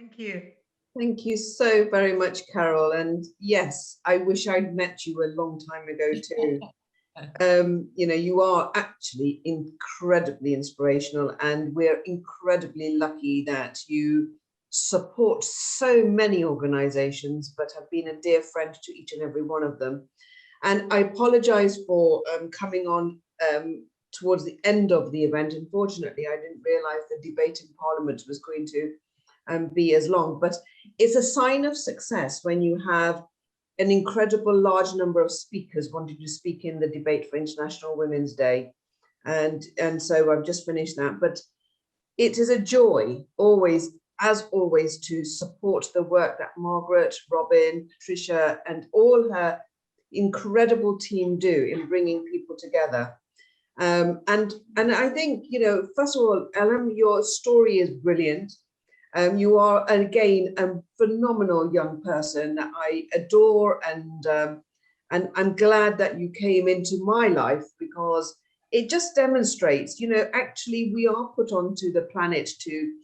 Thank you. Thank you so very much, Carol. And yes, I wish I'd met you a long time ago too. You know, you are actually incredibly inspirational, and we're incredibly lucky that you support so many organizations, but have been a dear friend to each and every one of them. And I apologize for coming on towards the end of the event. Unfortunately, I didn't realize the debate in Parliament was going to be as long, but it's a sign of success when you have an incredible large number of speakers wanting to speak in the debate for International Women's Day. And so I've just finished that, but it is a joy always, as always, to support the work that Margaret, Robin, Patricia, and all her incredible team do in bringing people together. And I think, you know, first of all, Ellen, your story is brilliant. You are, again, a phenomenal young person that I adore, and I'm glad that you came into my life, because it just demonstrates, you know, actually we are put onto the planet to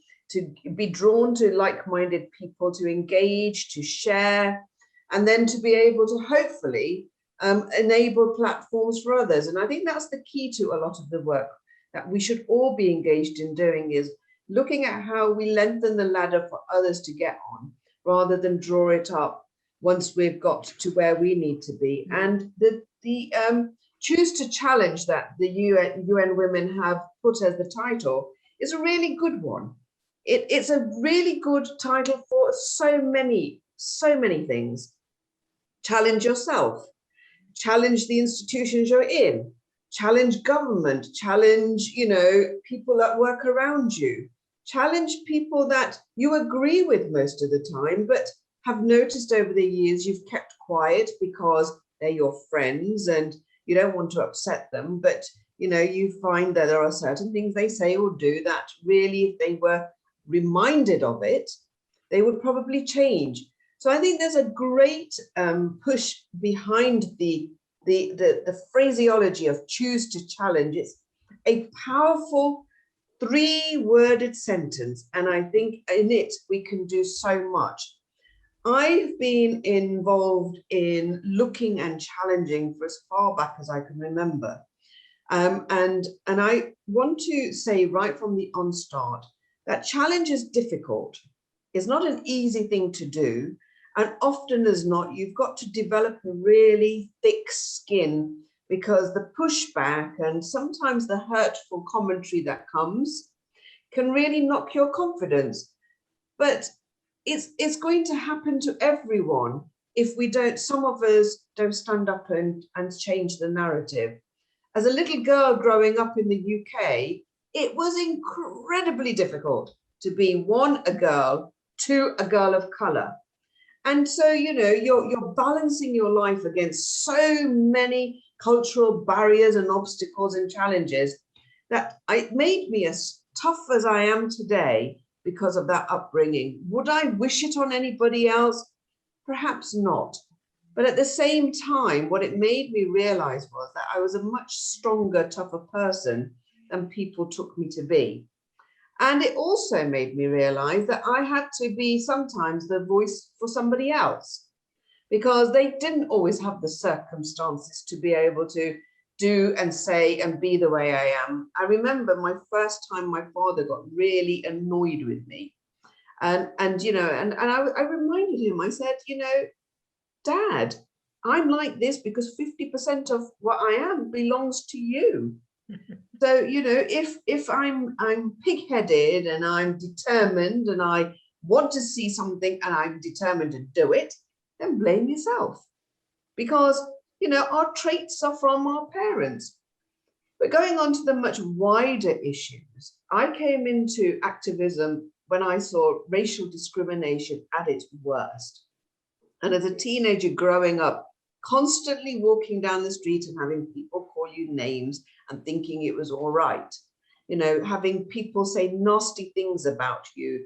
be drawn to like-minded people, to engage, to share, and then to be able to hopefully enable platforms for others. And I think that's the key to a lot of the work that we should all be engaged in doing, is looking at how we lengthen the ladder for others to get on, rather than draw it up once we've got to where we need to be. And the Choose to Challenge that the UN Women have put as the title is a really good one. It's a really good title for so many things. Challenge yourself, challenge the institutions you're in, challenge government, challenge, you know, people that work around you, challenge people that you agree with most of the time, but have noticed over the years you've kept quiet because they're your friends and you don't want to upset them. But, you know, you find that there are certain things they say or do that really, if they were reminded of it, they would probably change. So I think there's a great push behind the phraseology of Choose to Challenge. It's a powerful 3-worded sentence, and I think in it we can do so much. I've been involved in looking and challenging for as far back as I can remember, and I want to say right from the onstart that challenge is difficult. It's not an easy thing to do, and often as not you've got to develop a really thick skin, because the pushback and sometimes the hurtful commentary that comes can really knock your confidence. But it's going to happen to everyone if we don't, some of us don't stand up and change the narrative. As a little girl growing up in the UK, it was incredibly difficult to be, one, a girl, two, a girl of colour. And so, you know, you're balancing your life against so many cultural barriers and obstacles and challenges that it made me as tough as I am today because of that upbringing. Would I wish it on anybody else? Perhaps not. But at the same time, what it made me realize was that I was a much stronger, tougher person than people took me to be. And it also made me realize that I had to be sometimes the voice for somebody else, because they didn't always have the circumstances to be able to do and say and be the way I am. I remember my first time my father got really annoyed with me. And you know, and I reminded him, I said, you know, Dad, I'm like this because 50% of what I am belongs to you. So, you know, if I'm pig-headed and I'm determined and I want to see something and I'm determined to do it, then blame yourself, because, you know, our traits are from our parents. But going on to the much wider issues, I came into activism when I saw racial discrimination at its worst. And as a teenager growing up, constantly walking down the street and having people call you names and thinking it was all right, you know, having people say nasty things about you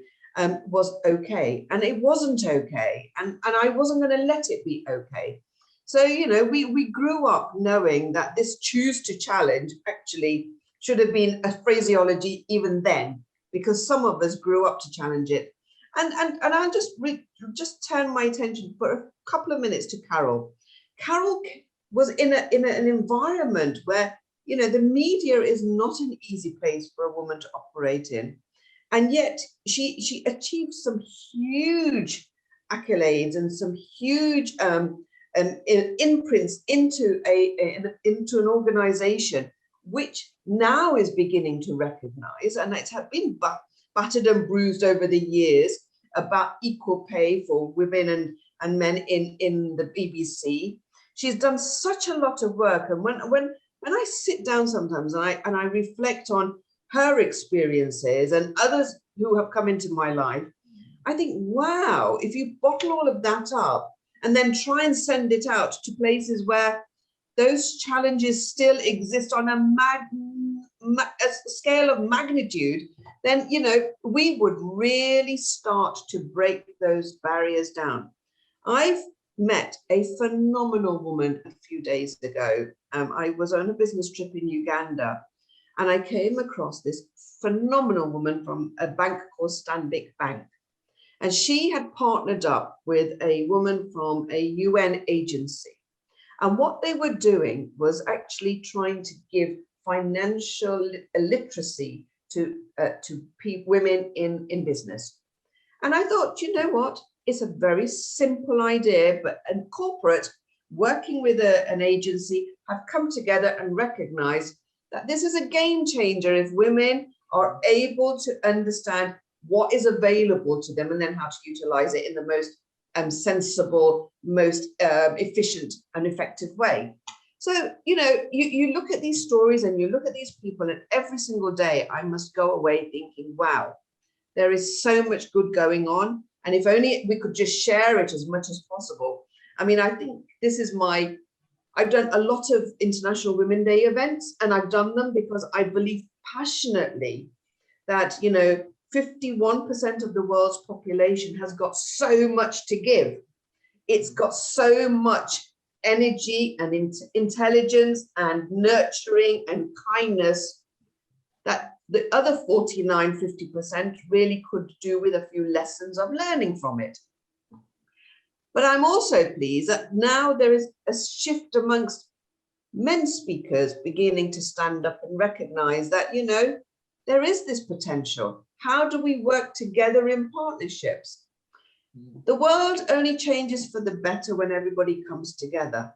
was okay, and it wasn't okay, and I wasn't going to let it be okay. So, you know, we grew up knowing that this Choose to Challenge actually should have been a phraseology even then, because some of us grew up to challenge it. And I'll just turn my attention for a couple of minutes to Carol. Carol was in an environment where, you know, the media is not an easy place for a woman to operate in. And yet she achieved some huge accolades and some huge imprints into an organization which now is beginning to recognize, and it's been battered and bruised over the years, about equal pay for women and men in the BBC. She's done such a lot of work, and when I sit down sometimes and I reflect on her experiences and others who have come into my life, I think, wow, if you bottle all of that up and then try and send it out to places where those challenges still exist on a scale of magnitude, then, you know, we would really start to break those barriers down. I've met a phenomenal woman a few days ago. I was on a business trip in Uganda, and I came across this phenomenal woman from a bank called Stanbic Bank. And she had partnered up with a woman from a UN agency. And what they were doing was actually trying to give financial literacy to women in business. And I thought, you know what? It's a very simple idea, but a corporate working with an agency have come together and recognized that this is a game changer if women are able to understand what is available to them and then how to utilize it in the most sensible, most efficient and effective way. So, you know, you look at these stories and you look at these people, and every single day I must go away thinking, wow, there is so much good going on. And if only we could just share it as much as possible. I mean, I think this is I've done a lot of International Women's Day events, and I've done them because I believe passionately that, you know, 51% of the world's population has got so much to give. It's got so much energy and intelligence and nurturing and kindness that the other 50% really could do with a few lessons of learning from it. But I'm also pleased that now there is a shift amongst men speakers beginning to stand up and recognize that, you know, there is this potential. How do we work together in partnerships? The world only changes for the better when everybody comes together.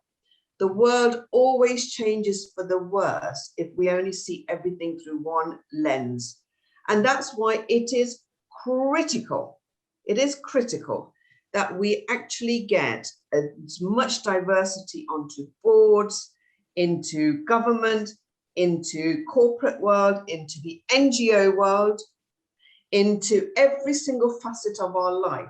The world always changes for the worse if we only see everything through one lens. And that's why it is critical. It is critical that we actually get as much diversity onto boards, into government, into corporate world, into the NGO world, into every single facet of our life.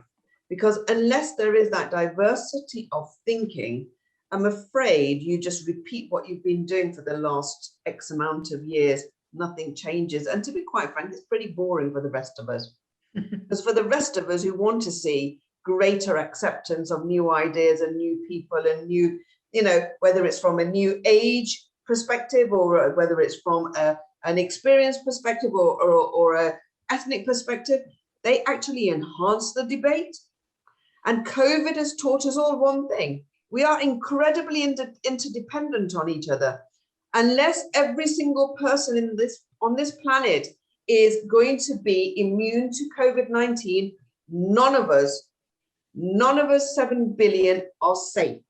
Because unless there is that diversity of thinking, I'm afraid you just repeat what you've been doing for the last X amount of years. Nothing changes. And to be quite frank, it's pretty boring for the rest of us. Because for the rest of us who want to see greater acceptance of new ideas and new people and new, you know, whether it's from a new age perspective or whether it's from an experience perspective or a ethnic perspective, they actually enhance the debate. And COVID has taught us all one thing. We are incredibly interdependent on each other. Unless every single person on this planet is going to be immune to COVID-19, none of us 7 billion are safe.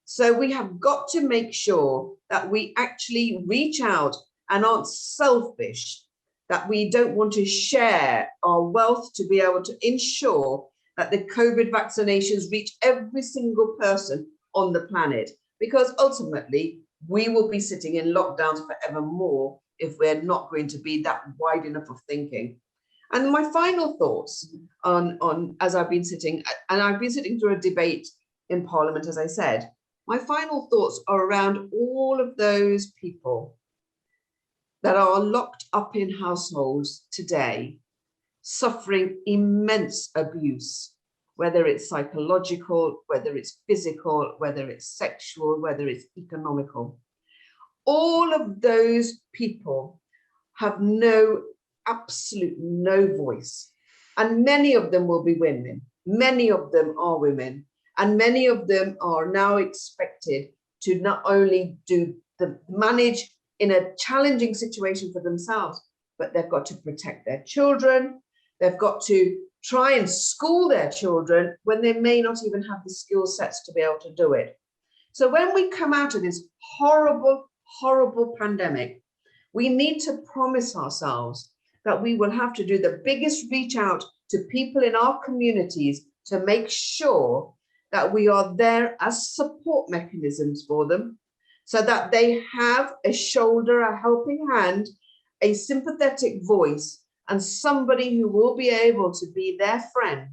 So we have got to make sure that we actually reach out and aren't selfish, that we don't want to share our wealth to be able to ensure that the COVID vaccinations reach every single person on the planet, because ultimately we will be sitting in lockdowns forevermore if we're not going to be that wide enough of thinking. And my final thoughts on as I've been sitting, and I've been sitting through a debate in Parliament, as I said, my final thoughts are around all of those people that are locked up in households today, suffering immense abuse, whether it's psychological, whether it's physical, whether it's sexual, whether it's economical. All of those people have absolute no voice. And many of them will be women. Many of them are women. And many of them are now expected to not only manage in a challenging situation for themselves, but they've got to protect their children. They've got to try and school their children when they may not even have the skill sets to be able to do it. So when we come out of this horrible, horrible pandemic, we need to promise ourselves that we will have to do the biggest reach out to people in our communities to make sure that we are there as support mechanisms for them, so that they have a shoulder, a helping hand, a sympathetic voice, and somebody who will be able to be their friend,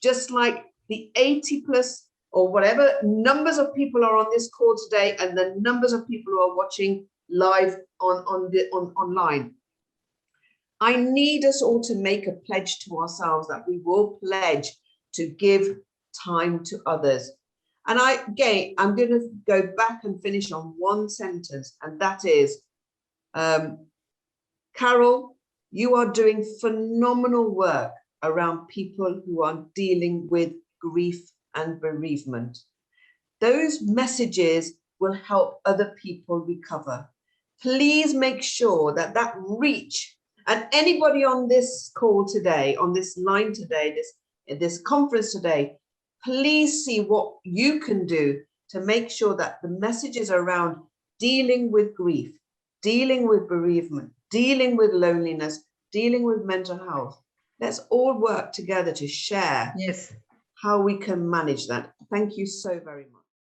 just like the 80 plus or whatever numbers of people are on this call today, and the numbers of people who are watching live online. I need us all to make a pledge to ourselves that we will pledge to give time to others. And I'm going to go back and finish on one sentence, and that is, Carol, you are doing phenomenal work around people who are dealing with grief and bereavement. Those messages will help other people recover. Please make sure that that reach, and anybody on this call today, on this line today, this conference today, please see what you can do to make sure that the messages around dealing with grief, dealing with bereavement, dealing with loneliness, dealing with mental health. Let's all work together to share how we can manage that. Thank you so very much.